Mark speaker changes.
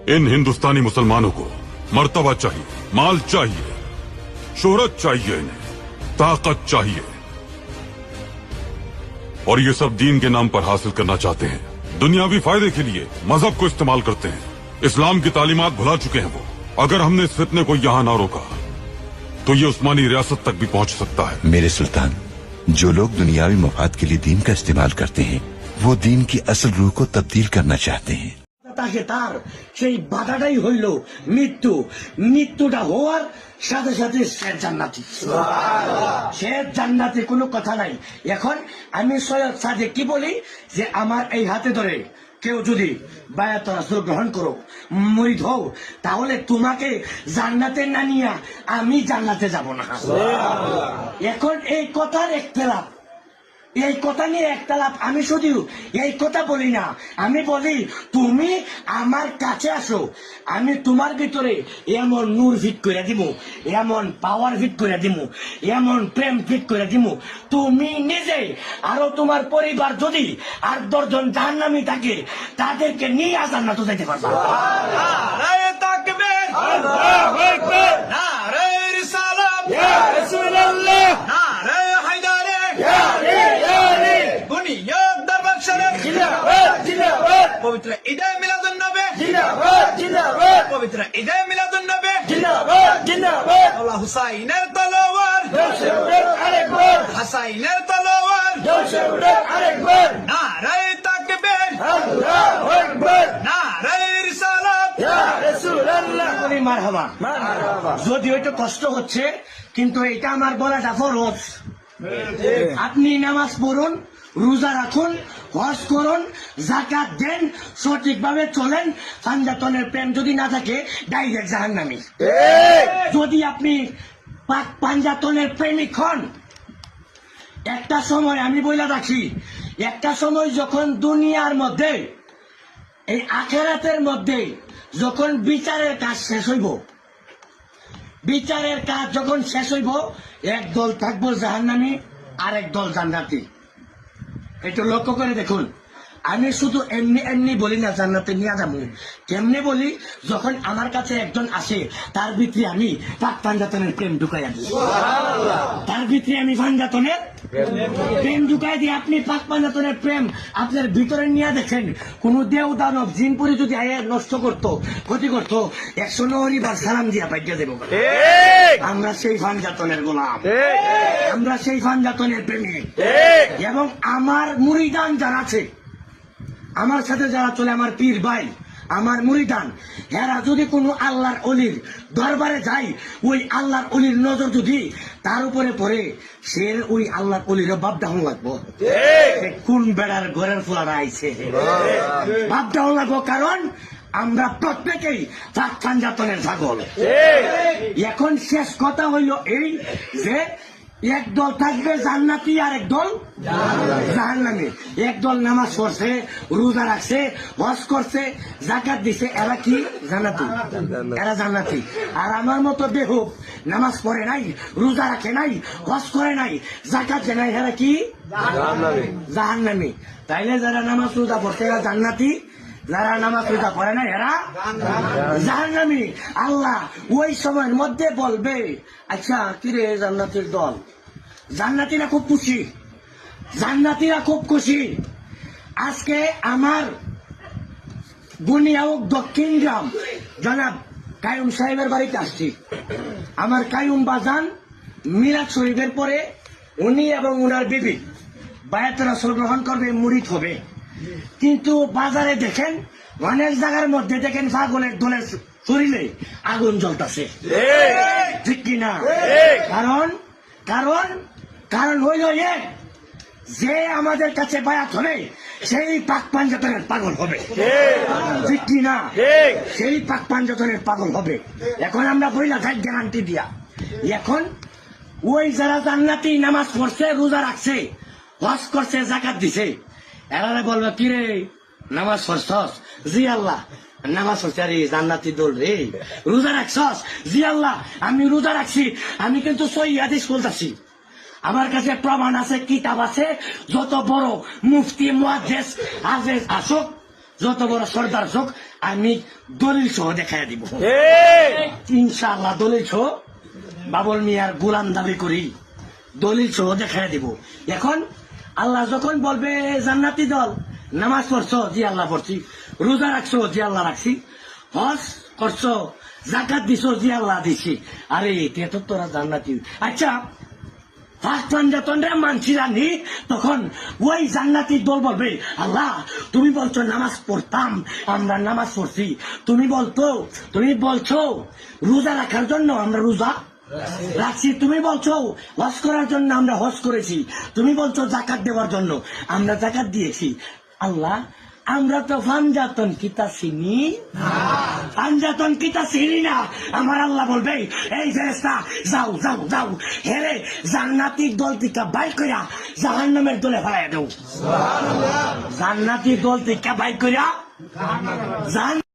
Speaker 1: इन हिंदुस्तानी मुसलमानों को मर्तबा चाहिए, माल चाहिए, शोहरत चाहिए, इन्हें ताकत चाहिए, और ये सब दीन के नाम पर हासिल करना चाहते हैं। दुनियावी फायदे के लिए मजहब को इस्तेमाल करते हैं। इस्लाम की तालीमात भुला चुके हैं वो। अगर हमने इस फितने को यहाँ ना रोका तो ये उस्मानी रियासत तक भी पहुंच सकता है।
Speaker 2: मेरे सुल्तान, जो लोग दुनियावी मफाद के लिए दीन का इस्तेमाल करते हैं वो दीन की असल रूह को तब्दील करना चाहते हैं।
Speaker 3: তাকে তার সেই বাধাটাই হইল মৃত্যু। মৃত্যুটা হওয়ার সাথে সাথে সে জান্নাতি। সে জান্নাতি, কোনো কথা নাই। এখন আমি সৈয়দ সাদেক কি বলি যে আমার এই হাতে ধরে কেউ যদি বায়াত রাসূল গ্রহণ করো, মুরিদ হও, তাহলে তোমাকে জান্নাতে না নিয়ে আমি জান্নাতে যাব না। এখন এই কথার ইখতিলাফ, এই কথা নিয়ে একটা লাভ। আমি শুধু এই কথা বলি না, আমি বলি তুমি আমার কাছে আসো, আমি তোমার ভিতরে এমন নূর ফিট করে দিব, এমন পাওয়ার ফিট করে দিব, এমন প্রেম ফিট করে দিব, তুমি নিজে আরো তোমার পরিবার যদি 8-10 জন জাহান্নামী থাকে তাদেরকে নিয়ে জান্নাতে যেতে পারবা।
Speaker 4: নারে তাকবীর, আল্লাহু আকবার, নারে রিসালাত, ইয়া রাসূলুল্লাহ, নারে হায়দারে, ইয়া আলী, বুনিয়াদ দরবার শরীফ, জিন্দাবাদ জিন্দাবাদ, পবিত্র ঈদে মিলাদুন নবী, জিন্দাবাদ জিন্দাবাদ, পবিত্র ঈদে মিলাদুন নবী, জিন্দাবাদ জিন্দাবাদ, আল্লাহ হুসাইনের তলোয়ার, জোশে উঠে আরেকবার, হুসাইনের তলোয়ার, জোশে উঠে আরেকবার, নারে তাকবীর, আল্লাহু আকবার, নারে রিসালাত, ইয়া রাসূলুল্লাহ।
Speaker 3: মারহাবা মারহাবা। যদিও একটু কষ্ট হচ্ছে কিন্তু এটা আমার বলাটা ফরজ। আপনি নামাজ পড়ুন, রোজা রাখুন, হজ করুন, যাকাত দেন, সঠিকভাবে চলেন। পাঞ্জাতনের প্রেম যদি না থাকে ডাইরেক্ট জাহান্নামী। যদি আপনি পাক পাঞ্জাতনের প্রেমিক হন, একটা সময় আমি বইলা রাখি, একটা সময় যখন দুনিয়ার মধ্যে এই আখিরাতের মধ্যে যখন বিচারের কাজ শেষ হইব, বিচারের কাজ যখন শেষ হইব, এক দল থাকবো জাহান্নামী আর এক দল জান্নাতি। একটু লক্ষ্য করে দেখুন। আমি শুধু এমনি এমনি বলি না জান্নাতে নিয়ে যাবো, কেমনে বলি, যখন আমার কাছে একজন আসে তার ভিতরে আমি পাক পাঞ্জাতনের প্রেম ঢুকাই দিই, তার ভিতরে আমি পাঞ্জাতনের প্রেম ঢুকাই দিই। আপনি পাক পাঞ্জাতনের প্রেম আপনার ভিতরে নিয়ে দেখেন, কোন দেও দানব জিনপুরি যদি আয়ে নষ্ট করতো, ক্ষতি করতো, 109 বার সালাম দিয়া পাইয়া দেবো। আমরা সেই পাঞ্জাতনের গোলাম, আমরা সেই পাঞ্জাতনের প্রেমিক। এবং আমার মুরিদান যারা আছে, আমার সাথে যারা চলে, আমার পীর ভাই, আমার মুরিদান, এরা যদি কোনো আল্লাহর অলির দরবারে যায়, ওই আল্লাহর অলির নজর যদি তার উপরে পড়ে, সে ওই আল্লাহর অলির বাপ ডাউন লাগবো। কোন বেড়ার ঘরের ফোলারা আইছে, বাপ ডাউন লাগবো। কারণ আমরা প্রত্যেকেই পাক পাঞ্জাতনের ছাগল। এখন শেষ কথা হইল এই যে এক দল থাকবে জান্নাতি আর এক দল জাহান্নামী। এক দল নামাজ পড়ছে, রোজা রাখছে, হজ করছে, যাকাত দিছে, এরা কি জান্নাতি, এরা জান্নাতি। আর আমার মতো বেহুব নামাজ পড়ে নাই, রোজা রাখে নাই, হজ করে নাই, যাকাত দেয় নাই, এরা কি জাহান্নামী। তাইলে যারা নামাজ রোজা পড়ছে এরা জান্নাতি, যারা নামাজ রোজা পড়ে না এরা জাহান্নামী। আল্লাহ ওই সময়ের মধ্যে বলবে, আচ্ছা কিরে জান্নাতের দল, জান্নাতীরা খুব খুশি, জান্নাতীরা খুব খুশি। আজকে আমার বুনিয়াউক দক্ষিণ গ্রাম জনাব কায়ুম সাহেবের বাড়িতে আসছি। আমার কায়ুম বাজান মিলাদ শরীফের পরে উনি এবং উনার বিবি বায়াত রাসূল গ্রহণ করবে, মুরিদ হবে। কিন্তু বাজারে দেখেন, অনেক জায়গার মধ্যে দেখেন পাগলের দলের শরীরে আগুন জ্বলতেছে, ঠিক কিনা? কারণ কারণ কারণ হইল এক, যে আমাদের কাছে বায়াত হবে সেই পাক পাঞ্জাতনের পাগল হবে, ঠিক কিনা? সেই পাক পাঞ্জাতনের পাগল হবে। এখন আমরা বইলা থাক গ্যারান্টি দিয়া, এখন ওই যারা জান্নাতি নামাজ পড়ছে, রোজা রাখছে, হজ করছে, যাকাত দিছে, এরা বলবে কিরে নামাজ পড়ছস? জি আল্লাহ নামাজ পড়ছি। আরে জান্নাতি দল রে, রোজা রাখছস? জি আল্লাহ আমি রোজা রাখছি। আমি কিন্তু সহি হাদিস বলতাছি, আমার কাছে প্রমাণ আছে, কিতাব আছে। যত বড় মুফতি মুহাদ্দিস হাফেজ আসুক, যত বড় সর্দার হোক, আমি দলিল সহ দেখাই দিব ইনশাআল্লাহ। দলিল সহ বাবুল মিয়ার গোলাম দাবি করি, দলিল সহ দেখাই দিব। এখন আল্লাহ যখন বলবে জান্নাতি দল, নামাজ পড়ছো, জি আল্লাহ পড়ছি। রোজা রাখছো, জি আল্লাহ রাখছি। হজ করছো, জাকাত দিছো, জি আল্লাহ দিছি। আরে এটা তো তোরা জান্নাতি। আচ্ছা, ফার্স্ট পাঞ্জাতনরা মানছি জানি, তখন ওই জান্নাতির দল বলবে আল্লাহ তুমি বলছো নামাজ পড়তাম, আমরা নামাজ পড়ছি। তুমি বলছো রোজা রাখার জন্য আমরা রোজা রাখছি। তুমি বলছো হজ করার জন্য আমরা হজ করেছি। তুমি বলছো জাকাত দেওয়ার জন্য আমরা জাকাত দিয়েছি। আল্লাহ আমরা তো পাঞ্জাতন কিতা চিনি, পাঞ্জাতন কিতা চিনি না। আমার আল্লাহ বলবে এই ফেরেশতা যাও যাও যাও, হেরে জান্নাতির দল থেকে বাইর কইরা জাহান্নামের দলে ফেলাই দাও। জান্নাতির দল থেকে বাইর কইরা